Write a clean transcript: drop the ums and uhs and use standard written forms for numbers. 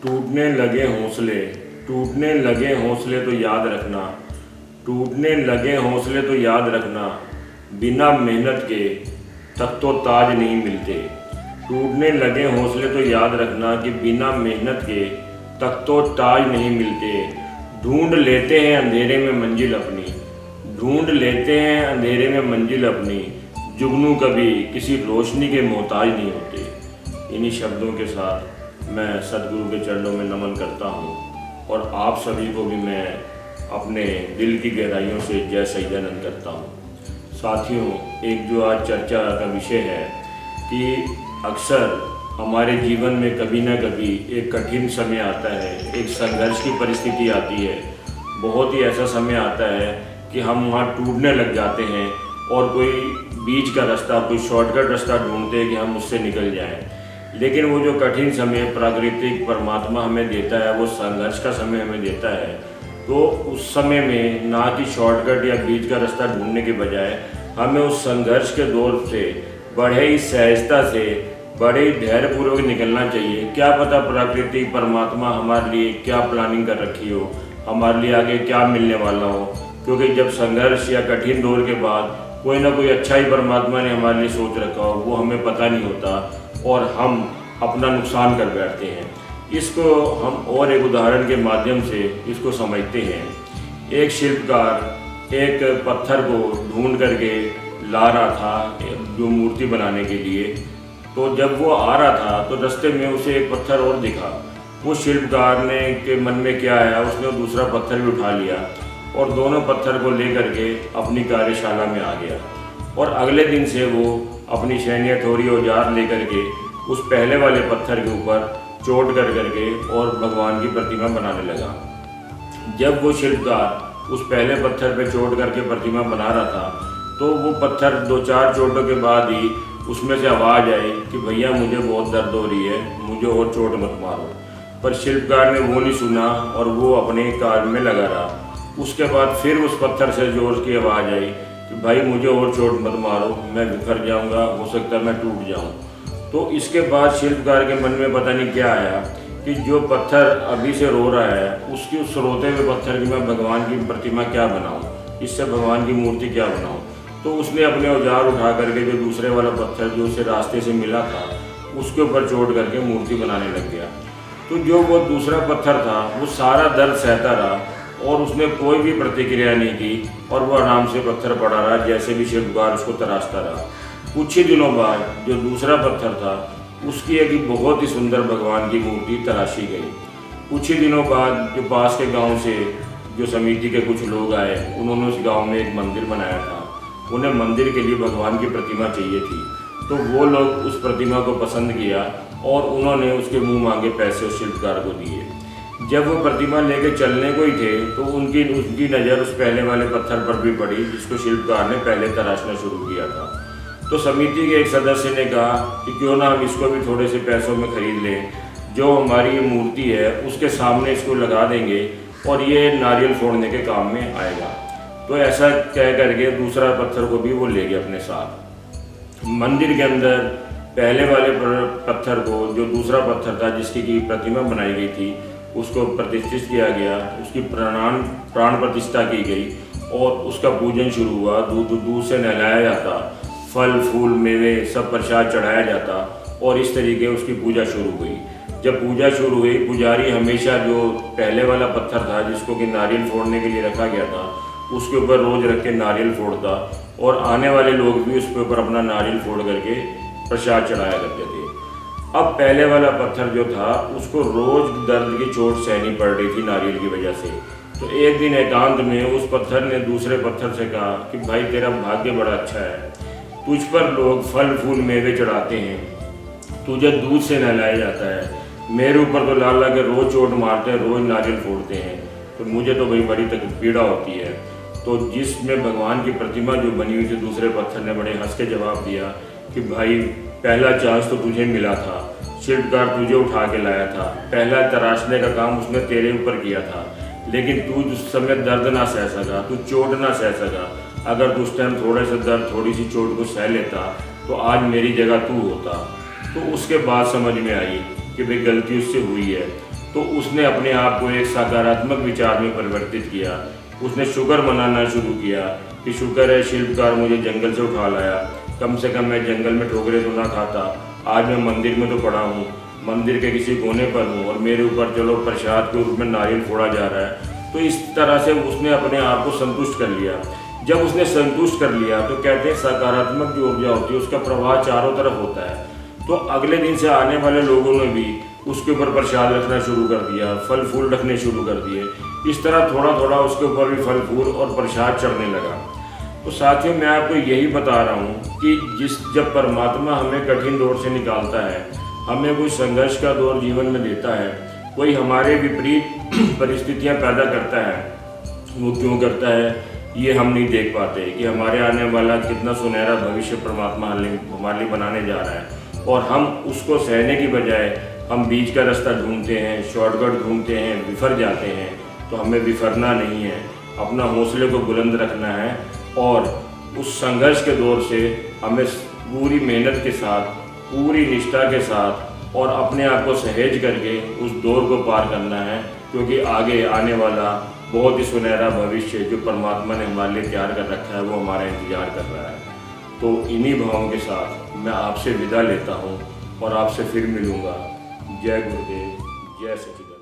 टूटने लगे हौसले, टूटने लगे हौसले तो याद रखना, टूटने लगे हौसले तो याद रखना, बिना मेहनत के तक तो ताज नहीं मिलते। टूटने लगे हौसले तो याद रखना कि बिना मेहनत के तक तो ताज नहीं मिलते। ढूंढ लेते हैं अंधेरे में मंजिल अपनी, ढूंढ लेते हैं अंधेरे में मंजिल अपनी, जुगनू कभी किसी रोशनी के मोहताज नहीं होते। इन्हीं शब्दों के साथ मैं सदगुरु के चरणों में नमन करता हूँ और आप सभी को भी मैं अपने दिल की गहराइयों से जय सच्चिदानंद करता हूँ। साथियों, एक जो आज चर्चा का विषय है कि अक्सर हमारे जीवन में कभी ना कभी एक कठिन समय आता है, एक संघर्ष की परिस्थिति आती है, बहुत ही ऐसा समय आता है कि हम वहाँ टूटने लग जाते हैं और कोई बीच का रास्ता, कोई शॉर्टकट रास्ता ढूंढते हैं कि हम उससे निकल जाएं। लेकिन वो जो कठिन समय प्राकृतिक परमात्मा हमें देता है, वो संघर्ष का समय हमें देता है, तो उस समय में ना कि शॉर्टकट या बीच का रास्ता ढूंढने के बजाय हमें उस संघर्ष के दौर से बड़े ही सहजता से, बड़े ही धैर्यपूर्वक निकलना चाहिए। क्या पता प्राकृतिक परमात्मा हमारे लिए क्या प्लानिंग कर रखी हो, हमारे लिए आगे क्या मिलने वाला हो, क्योंकि जब संघर्ष या कठिन दौर के बाद कोई ना कोई अच्छा ही परमात्मा ने हमारे लिए सोच रखा हो, वो हमें पता नहीं होता और हम अपना नुकसान कर बैठते हैं। इसको हम और एक उदाहरण के माध्यम से इसको समझते हैं। एक शिल्पकार एक पत्थर को ढूंढ करके ला रहा था जो मूर्ति बनाने के लिए, तो जब वो आ रहा था तो रास्ते में उसे एक पत्थर और दिखा। वो शिल्पकार ने के मन में क्या आया, उसने दूसरा पत्थर भी उठा लिया और दोनों पत्थर को लेकर के अपनी कार्यशाला में आ गया और अगले दिन से वो अपनी शैनी हथौड़ी औजार लेकर के उस पहले वाले पत्थर के ऊपर चोट कर करके और भगवान की प्रतिमा बनाने लगा। जब वो शिल्पकार उस पहले पत्थर पे चोट करके प्रतिमा बना रहा था तो वो पत्थर 2-4 चोटों के बाद ही उसमें से आवाज़ आई कि भैया मुझे बहुत दर्द हो रही है, मुझे और चोट मत मारो। पर शिल्पकार ने वो नहीं सुना और वो अपने कार्य में लगा रहा। उसके बाद फिर उस पत्थर से जोर की आवाज़ आई कि भाई मुझे और चोट मत मारो, मैं बिखर जाऊंगा, हो सकता है मैं टूट जाऊं। तो इसके बाद शिल्पकार के मन में पता नहीं क्या आया कि जो पत्थर अभी से रो रहा है उसकी उस रोते हुए पत्थर की मैं भगवान की प्रतिमा क्या बनाऊं, इससे भगवान की मूर्ति क्या बनाऊं। तो उसने अपने औजार उठा करके जो दूसरे वाला पत्थर जो उसे रास्ते से मिला था उसके ऊपर चोट करके मूर्ति बनाने लग गया। तो जो वो दूसरा पत्थर था वो सारा दर्द सहता रहा और उसने कोई भी प्रतिक्रिया नहीं की और वो आराम से पत्थर पड़ा रहा, जैसे भी शिल्पकार उसको तराशता रहा। कुछ ही दिनों बाद जो दूसरा पत्थर था उसकी एक बहुत ही सुंदर भगवान की मूर्ति तराशी गई। कुछ ही दिनों बाद जो पास के गांव से जो समिति के कुछ लोग आए, उन्होंने उस गांव में एक मंदिर बनाया था। उन्हें मंदिर के लिए भगवान की प्रतिमा चाहिए थी, तो वो लोग उस प्रतिमा को पसंद किया और उन्होंने उसके मुँह मांगे पैसे उस शिल्पकार को दिए। जब वो प्रतिमा लेके चलने को ही थे तो उनकी नज़र उस पहले वाले पत्थर पर भी पड़ी जिसको शिल्पकार ने पहले तराशना शुरू किया था। तो समिति के एक सदस्य ने कहा कि क्यों ना हम इसको भी थोड़े से पैसों में खरीद लें, जो हमारी ये मूर्ति है उसके सामने इसको लगा देंगे और ये नारियल फोड़ने के काम में आएगा। तो ऐसा कह करके दूसरा पत्थर को भी वो ले गए अपने साथ। मंदिर के अंदर पहले वाले पत्थर को, जो दूसरा पत्थर था जिसकी की प्रतिमा बनाई गई थी, उसको प्रतिष्ठित किया गया, उसकी प्राण प्रतिष्ठा की गई और उसका पूजन शुरू हुआ। दूध से नहलाया जाता, फल फूल मेवे सब प्रसाद चढ़ाया जाता और इस तरीके उसकी पूजा शुरू हुई। जब पूजा शुरू हुई, पुजारी हमेशा जो पहले वाला पत्थर था जिसको कि नारियल फोड़ने के लिए रखा गया था उसके ऊपर रोज रख के नारियल फोड़ता और आने वाले लोग भी उसके ऊपर अपना नारियल फोड़ करके प्रसाद चढ़ाया करते थे। अब पहले वाला पत्थर जो था उसको रोज दर्द की चोट सहनी पड़ रही थी नारियल की वजह से। तो एक दिन एकांत में उस पत्थर ने दूसरे पत्थर से कहा कि भाई तेरा भाग्य बड़ा अच्छा है, तुझ पर लोग फल फूल मेवे चढ़ाते हैं, तुझे दूध से नहलाया जाता है, मेरे ऊपर तो ला ला के रोज चोट मारते हैं, रोज नारियल फोड़ते हैं, तो मुझे तो भाई बड़ी पीड़ा होती है। तो जिसमें भगवान की प्रतिमा जो बनी हुई थी, दूसरे पत्थर ने बड़े हंस के जवाब दिया कि भाई पहला चांस तो तुझे मिला था, शिल्पकार तुझे उठा के लाया था, पहला तराशने का काम उसने तेरे ऊपर किया था, लेकिन तू उस समय दर्द ना सह सका, तू चोट ना सह सका। अगर तू उस टाइम थोड़े से दर्द, थोड़ी सी चोट को सह लेता तो आज मेरी जगह तू होता। तो उसके बाद समझ में आई कि भाई गलती उससे हुई है तो उसने अपने आप को एक सकारात्मक विचार में परिवर्तित किया। उसने शुक्र मनाना शुरू किया कि शुक्र है शिल्पकार मुझे जंगल से उठा लाया, कम से कम मैं जंगल में ठोकरे तो ना खाता, आज मैं मंदिर में तो पड़ा हूँ, मंदिर के किसी कोने पर हूँ और मेरे ऊपर चलो प्रसाद के रूप में नारियल फोड़ा जा रहा है। तो इस तरह से उसने अपने आप को संतुष्ट कर लिया। जब उसने संतुष्ट कर लिया तो कहते हैं सकारात्मक जो ऊर्जा होती है उसका प्रवाह चारों तरफ होता है। तो अगले दिन से आने वाले लोगों ने भी उसके ऊपर प्रसाद रखना शुरू कर दिया, फल फूल रखने शुरू कर दिए। इस तरह थोड़ा थोड़ा उसके ऊपर भी फल फूल और प्रसाद चढ़ने लगा। तो साथियों, मैं आपको यही बता रहा हूँ कि जब परमात्मा हमें कठिन दौर से निकालता है, हमें कोई संघर्ष का दौर जीवन में देता है, कोई हमारे विपरीत परिस्थितियाँ पैदा करता है, वो क्यों करता है ये हम नहीं देख पाते कि हमारे आने वाला कितना सुनहरा भविष्य परमात्मा हमारे लिए बनाने जा रहा है। और हम उसको सहने की बजाय हम बीच का रास्ता ढूंढते हैं, शॉर्टकट ढूंढते हैं, विफर जाते हैं। तो हमें विफरना नहीं है, अपना हौसले को बुलंद रखना है और उस संघर्ष के दौर से हमें पूरी मेहनत के साथ, पूरी निष्ठा के साथ और अपने आप को सहेज करके उस दौर को पार करना है, क्योंकि आगे आने वाला बहुत ही सुनहरा भविष्य जो परमात्मा ने हमारे लिए तैयार कर रखा है वो हमारा इंतजार कर रहा है। तो इन्हीं भावों के साथ मैं आपसे विदा लेता हूँ और आपसे फिर मिलूँगा। जय गुरुदेव, जय सच्चिदानंद।